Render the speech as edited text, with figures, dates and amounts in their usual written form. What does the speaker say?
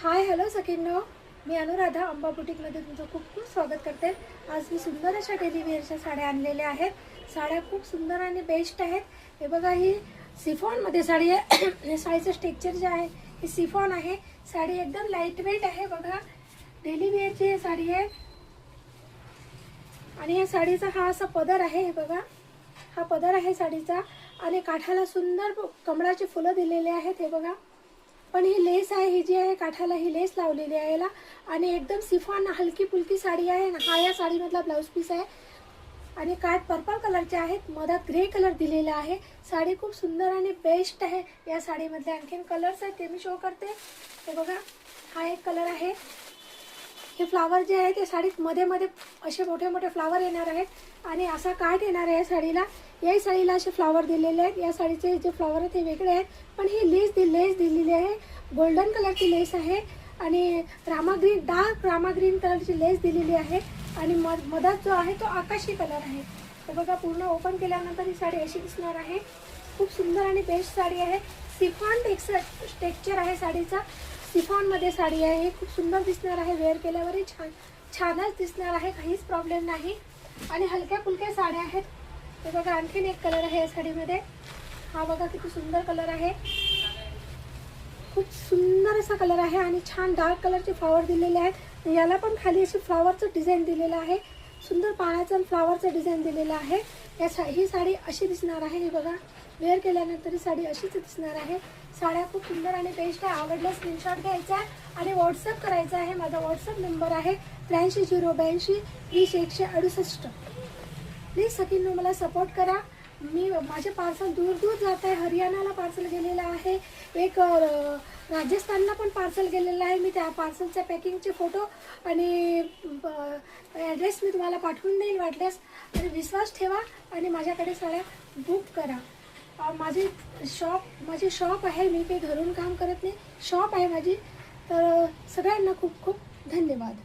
Hi hello सखींनो, मी अनुराधा अंबा बुटीकमध्ये तुमचं खूप खूप स्वागत करते। आज मी सुंदर अशा डेली वेअरच्या साड्या आणलेल्या आहेत। साड्या खूप सुंदर आणि बेस्ट आहेत। हे बघा, ही सिफॉनमध्ये साडी आहे। हे साडीचं स्ट्रक्चर जे आहे हे सिफॉन आहे। साडी एकदम लाईट वेट आहे। बघा, डेली वेअरची साडी आहे आणि या साडीचा हा असा पदर आहे। हे बघा, हा पदर आहे साडीचा आणि काठाला सुंदर कमळाची फुलं दिलेली आहेत। हे बघा, पण ही लेस आहे, ही जी आहे काठाला ही लेस लावलेली आहे याला आणि एकदम सिफॉन हलकी फुलकी साडी आहे। हा या साडीमधला ब्लाउज पीस आहे आणि काठ पर्पल कलरचे आहेत, मधात ग्रे कलर दिलेला आहे। साडी खूप सुंदर आणि बेस्ट आहे। या साडीमध्ये आणखीन कलर्स आहेत ते मी शो करते। हे बघा, हा एक कलर आहे। हे फ्लावर जे आहे ते साडीत मध्ये मध्ये असे मोठे मोठे फ्लावर येणार आहेत आणि असा काठ येणार आहे साडीला। याही साडीला असे फ्लावर दिलेले आहेत। या साडीचे जे फ्लावर आहेत ते वेगळे आहेत, पण ही लेस दिलेली आहे, गोल्डन कलरची लेस आहे आणि Rama green, dark Rama green कलरची लेस दिलेली आहे आणि मधात जो आहे तो आकाशी कलर आहे। तर बघा, पूर्ण ओपन केल्यानंतर ही साडी अशी दिसणार आहे। खूप सुंदर आणि बेस्ट साडी आहे। सिफॉन टेक्स्चर आहे साडीचा, सिफॉनमध्ये साडी आहे। ही खूप सुंदर दिसणार आहे, वेअर केल्यावरही छानच दिसणार आहे, काहीच प्रॉब्लेम नाही आणि हलक्या फुलक्या साड्या आहेत। हे बघा, आणखीन एक कलर आहे या साडीमध्ये। हा बघा किती सुंदर कलर आहे, खूप सुंदर असा कलर आहे आणि छान डार्क कलरचे फ्लावर दिलेले आहेत। याला पण खाली अशी फ्लावरचं डिझाईन दिलेलं आहे, सुंदर पाण्याचं फ्लावरचं डिझाईन दिलेलं आहे। ही साडी अशी दिसणार आहे। हे बघा, वेअर केल्यानंतर ही साडी अशीच दिसणार आहे। साड्या खूप सुंदर आणि बेस्ट आहे। आवडल्यास स्क्रीनशॉट घ्यायचा आणि व्हॉट्सअप करायचा आहे। माझा व्हॉट्सअप नंबर आहे 83 082 20 168। प्लीज सगळ्यांनी मला सपोर्ट करा। माझे पार्सल दूर दूर जात आहे। हरियाणाला पार्सल गेलेलं आहे, एक राजस्थानला पण पार्सल गेलेलं आहे। मी त्या पार्सलच्या पॅकिंगचे फोटो आणि ॲड्रेस मी तुम्हाला पाठवून देईल वाटल्यास, आणि विश्वास ठेवा आणि माझ्याकडे साड्या बुक करा। माझी शॉप आहे, मी काही घरून काम करत नाही, शॉप आहे माझी। तर सगळ्यांना खूप खूप धन्यवाद।